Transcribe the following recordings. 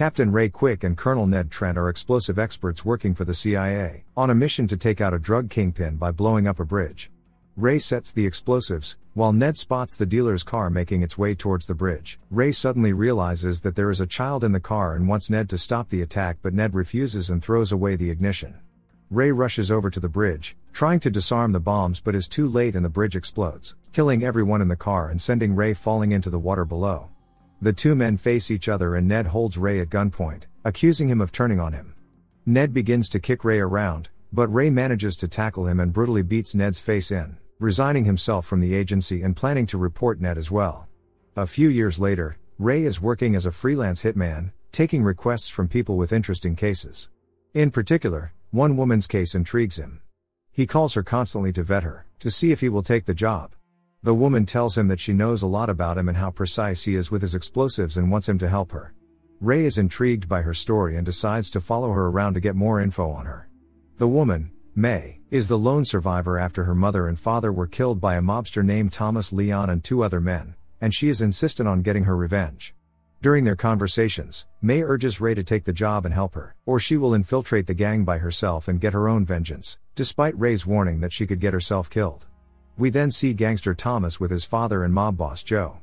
Captain Ray Quick and Colonel Ned Trent are explosive experts working for the CIA, on a mission to take out a drug kingpin by blowing up a bridge. Ray sets the explosives, while Ned spots the dealer's car making its way towards the bridge. Ray suddenly realizes that there is a child in the car and wants Ned to stop the attack, but Ned refuses and throws away the ignition. Ray rushes over to the bridge, trying to disarm the bombs, but is too late and the bridge explodes, killing everyone in the car and sending Ray falling into the water below. The two men face each other and Ned holds Ray at gunpoint, accusing him of turning on him. Ned begins to kick Ray around, but Ray manages to tackle him and brutally beats Ned's face in, resigning himself from the agency and planning to report Ned as well. A few years later, Ray is working as a freelance hitman, taking requests from people with interesting cases. In particular, one woman's case intrigues him. He calls her constantly to vet her, to see if he will take the job. The woman tells him that she knows a lot about him and how precise he is with his explosives and wants him to help her. Ray is intrigued by her story and decides to follow her around to get more info on her. The woman, May, is the lone survivor after her mother and father were killed by a mobster named Thomas Leon and two other men, and she is insistent on getting her revenge. During their conversations, May urges Ray to take the job and help her, or she will infiltrate the gang by herself and get her own vengeance, despite Ray's warning that she could get herself killed. We then see gangster Thomas with his father and mob boss Joe.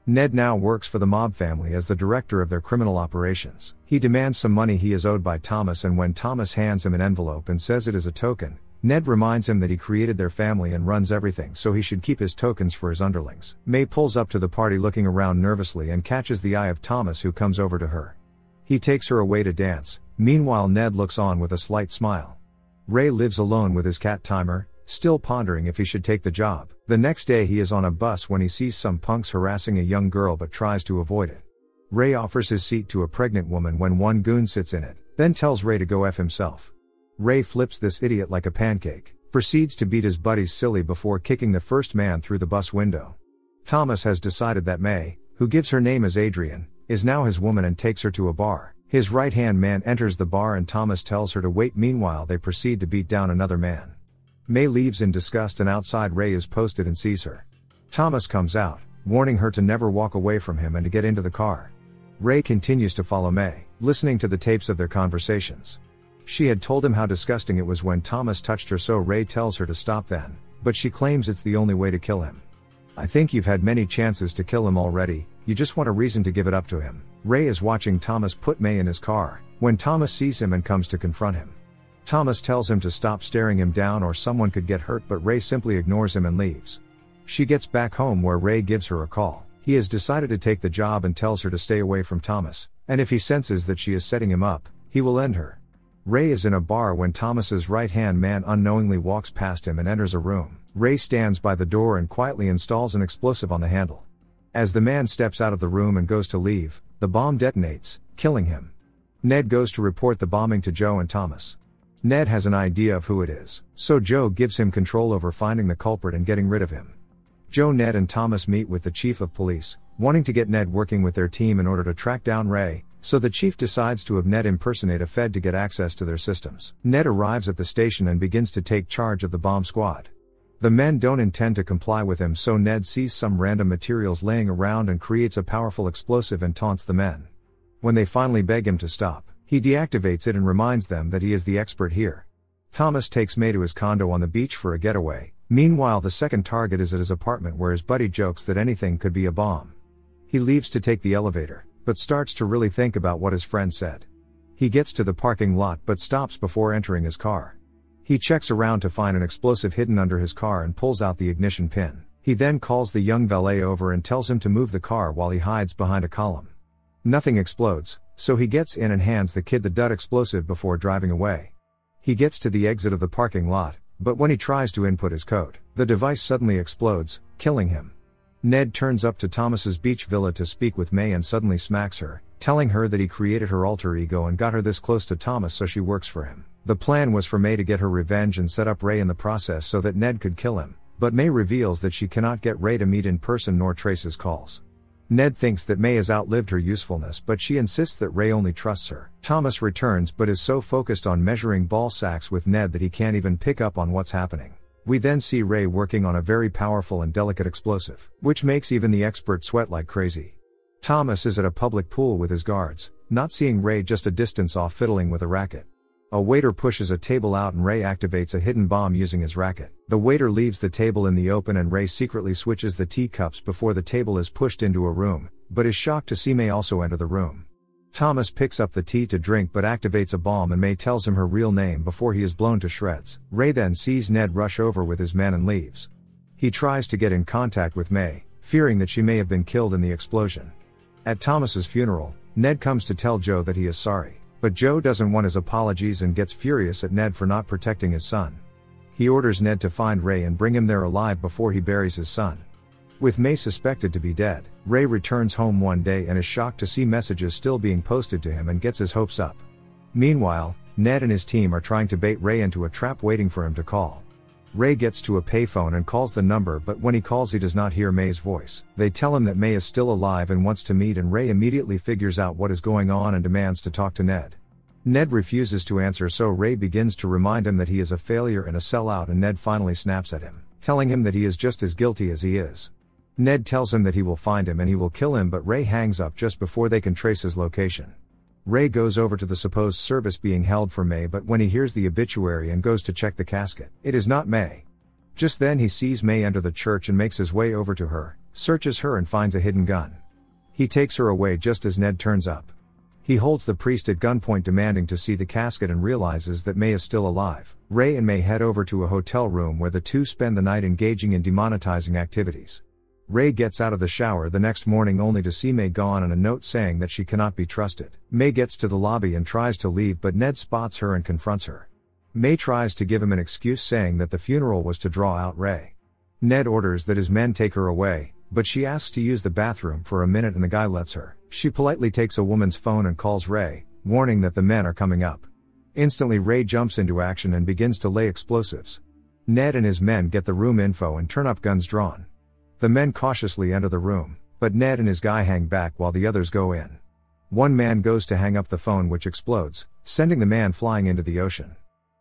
Ned now works for the mob family as the director of their criminal operations. He demands some money he is owed by Thomas, and when Thomas hands him an envelope and says it is a token, Ned reminds him that he created their family and runs everything, so he should keep his tokens for his underlings. May pulls up to the party looking around nervously and catches the eye of Thomas, who comes over to her. He takes her away to dance. Meanwhile, Ned looks on with a slight smile. Ray lives alone with his cat Timer, still pondering if he should take the job. The next day he is on a bus when he sees some punks harassing a young girl but tries to avoid it. Ray offers his seat to a pregnant woman when one goon sits in it, then tells Ray to go F himself. Ray flips this idiot like a pancake, proceeds to beat his buddies silly before kicking the first man through the bus window. Thomas has decided that May, who gives her name as Adrian, is now his woman and takes her to a bar. His right-hand man enters the bar and Thomas tells her to wait. Meanwhile, they proceed to beat down another man. May leaves in disgust and outside Ray is posted and sees her. Thomas comes out, warning her to never walk away from him and to get into the car. Ray continues to follow May, listening to the tapes of their conversations. She had told him how disgusting it was when Thomas touched her, so Ray tells her to stop then, but she claims it's the only way to kill him. I think you've had many chances to kill him already, you just want a reason to give it up to him. Ray is watching Thomas put May in his car, when Thomas sees him and comes to confront him. Thomas tells him to stop staring him down or someone could get hurt, but Ray simply ignores him and leaves. She gets back home where Ray gives her a call. He has decided to take the job and tells her to stay away from Thomas, and if he senses that she is setting him up, he will end her. Ray is in a bar when Thomas's right-hand man unknowingly walks past him and enters a room. Ray stands by the door and quietly installs an explosive on the handle. As the man steps out of the room and goes to leave, the bomb detonates, killing him. Ned goes to report the bombing to Joe and Thomas. Ned has an idea of who it is, so Joe gives him control over finding the culprit and getting rid of him. Joe, Ned and Thomas meet with the chief of police, wanting to get Ned working with their team in order to track down Ray, so the chief decides to have Ned impersonate a Fed to get access to their systems. Ned arrives at the station and begins to take charge of the bomb squad. The men don't intend to comply with him, so Ned sees some random materials laying around and creates a powerful explosive and taunts the men. When they finally beg him to stop, he deactivates it and reminds them that he is the expert here. Thomas takes May to his condo on the beach for a getaway. Meanwhile, the second target is at his apartment where his buddy jokes that anything could be a bomb. He leaves to take the elevator, but starts to really think about what his friend said. He gets to the parking lot but stops before entering his car. He checks around to find an explosive hidden under his car and pulls out the ignition pin. He then calls the young valet over and tells him to move the car while he hides behind a column. Nothing explodes, so he gets in and hands the kid the dud explosive before driving away. He gets to the exit of the parking lot, but when he tries to input his code, the device suddenly explodes, killing him. Ned turns up to Thomas's beach villa to speak with May and suddenly smacks her, telling her that he created her alter ego and got her this close to Thomas so she works for him. The plan was for May to get her revenge and set up Ray in the process so that Ned could kill him, but May reveals that she cannot get Ray to meet in person nor trace his calls. Ned thinks that May has outlived her usefulness, but she insists that Ray only trusts her. Thomas returns but is so focused on measuring ball sacks with Ned that he can't even pick up on what's happening. We then see Ray working on a very powerful and delicate explosive, which makes even the expert sweat like crazy. Thomas is at a public pool with his guards, not seeing Ray just a distance off fiddling with a racket. A waiter pushes a table out and Ray activates a hidden bomb using his racket. The waiter leaves the table in the open and Ray secretly switches the teacups before the table is pushed into a room, but is shocked to see May also enter the room. Thomas picks up the tea to drink but activates a bomb and May tells him her real name before he is blown to shreds. Ray then sees Ned rush over with his men and leaves. He tries to get in contact with May, fearing that she may have been killed in the explosion. At Thomas's funeral, Ned comes to tell Joe that he is sorry. But Joe doesn't want his apologies and gets furious at Ned for not protecting his son. He orders Ned to find Ray and bring him there alive before he buries his son. With May suspected to be dead, Ray returns home one day and is shocked to see messages still being posted to him and gets his hopes up. Meanwhile, Ned and his team are trying to bait Ray into a trap waiting for him to call. Ray gets to a payphone and calls the number, but when he calls he does not hear May's voice. They tell him that May is still alive and wants to meet, and Ray immediately figures out what is going on and demands to talk to Ned. Ned refuses to answer, so Ray begins to remind him that he is a failure and a sellout, and Ned finally snaps at him, telling him that he is just as guilty as he is. Ned tells him that he will find him and he will kill him, but Ray hangs up just before they can trace his location. Ray goes over to the supposed service being held for May, but when he hears the obituary and goes to check the casket, it is not May. Just then he sees May enter the church and makes his way over to her, searches her and finds a hidden gun. He takes her away just as Ned turns up. He holds the priest at gunpoint demanding to see the casket and realizes that May is still alive. Ray and May head over to a hotel room where the two spend the night engaging in demonetizing activities. Ray gets out of the shower the next morning only to see May gone and a note saying that she cannot be trusted. May gets to the lobby and tries to leave, but Ned spots her and confronts her. May tries to give him an excuse saying that the funeral was to draw out Ray. Ned orders that his men take her away, but she asks to use the bathroom for a minute and the guy lets her. She politely takes a woman's phone and calls Ray, warning that the men are coming up. Instantly Ray jumps into action and begins to lay explosives. Ned and his men get the room info and turn up, guns drawn. The men cautiously enter the room, but Ned and his guy hang back while the others go in. One man goes to hang up the phone, which explodes, sending the man flying into the ocean.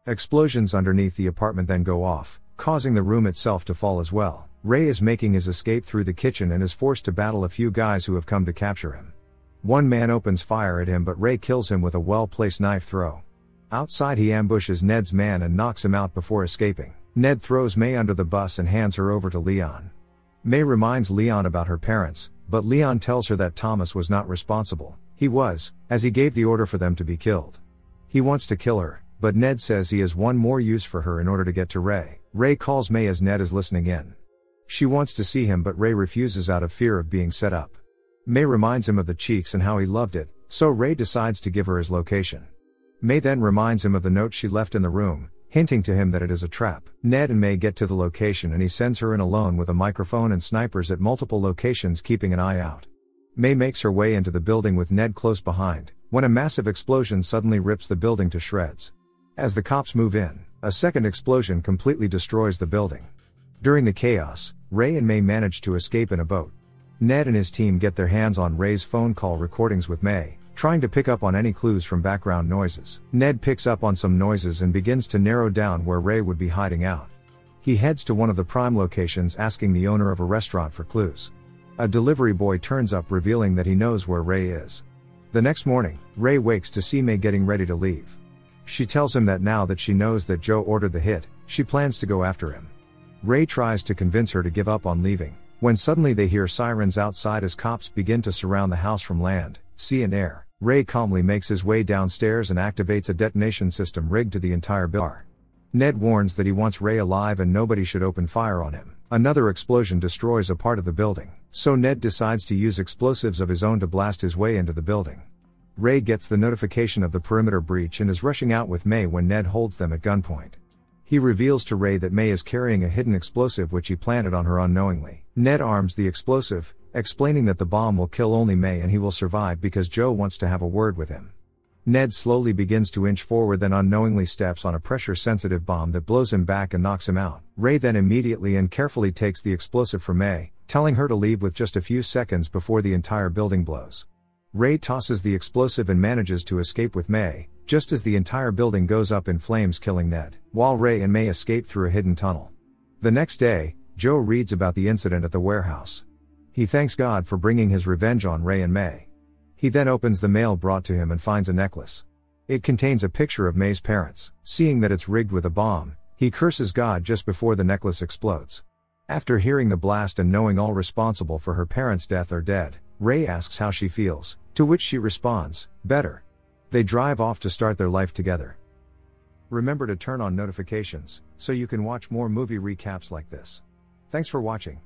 Explosions underneath the apartment then go off, causing the room itself to fall as well. Ray is making his escape through the kitchen and is forced to battle a few guys who have come to capture him. One man opens fire at him, but Ray kills him with a well-placed knife throw. Outside he ambushes Ned's man and knocks him out before escaping. Ned throws May under the bus and hands her over to Leon. May reminds Leon about her parents, but Leon tells her that Thomas was not responsible. He was, as he gave the order for them to be killed. He wants to kill her, but Ned says he has one more use for her in order to get to Ray. Ray calls May as Ned is listening in. She wants to see him, but Ray refuses out of fear of being set up. May reminds him of the cheeks and how he loved it, so Ray decides to give her his location. May then reminds him of the note she left in the room, hinting to him that it is a trap. Ned and May get to the location and he sends her in alone with a microphone and snipers at multiple locations, keeping an eye out. May makes her way into the building with Ned close behind, when a massive explosion suddenly rips the building to shreds. As the cops move in, a second explosion completely destroys the building. During the chaos, Ray and May manage to escape in a boat. Ned and his team get their hands on Ray's phone call recordings with May, trying to pick up on any clues from background noises. Ned picks up on some noises and begins to narrow down where Ray would be hiding out. He heads to one of the prime locations, asking the owner of a restaurant for clues. A delivery boy turns up, revealing that he knows where Ray is. The next morning, Ray wakes to see May getting ready to leave. She tells him that now that she knows that Joe ordered the hit, she plans to go after him. Ray tries to convince her to give up on leaving, when suddenly they hear sirens outside as cops begin to surround the house from land, sea and air. Ray calmly makes his way downstairs and activates a detonation system rigged to the entire bar. Ned warns that he wants Ray alive and nobody should open fire on him. Another explosion destroys a part of the building, so Ned decides to use explosives of his own to blast his way into the building. Ray gets the notification of the perimeter breach and is rushing out with May when Ned holds them at gunpoint. He reveals to Ray that May is carrying a hidden explosive which he planted on her unknowingly. Ned arms the explosive, explaining that the bomb will kill only May and he will survive because Joe wants to have a word with him. Ned slowly begins to inch forward, then unknowingly steps on a pressure-sensitive bomb that blows him back and knocks him out. Ray then immediately and carefully takes the explosive from May, telling her to leave with just a few seconds before the entire building blows. Ray tosses the explosive and manages to escape with May, just as the entire building goes up in flames, killing Ned, while Ray and May escape through a hidden tunnel. The next day, Joe reads about the incident at the warehouse. He thanks God for bringing his revenge on Ray and May. He then opens the mail brought to him and finds a necklace. It contains a picture of May's parents. Seeing that it's rigged with a bomb, he curses God just before the necklace explodes. After hearing the blast and knowing all responsible for her parents' death are dead, Ray asks how she feels, to which she responds, "Better." They drive off to start their life together. Remember to turn on notifications, so you can watch more movie recaps like this. Thanks for watching.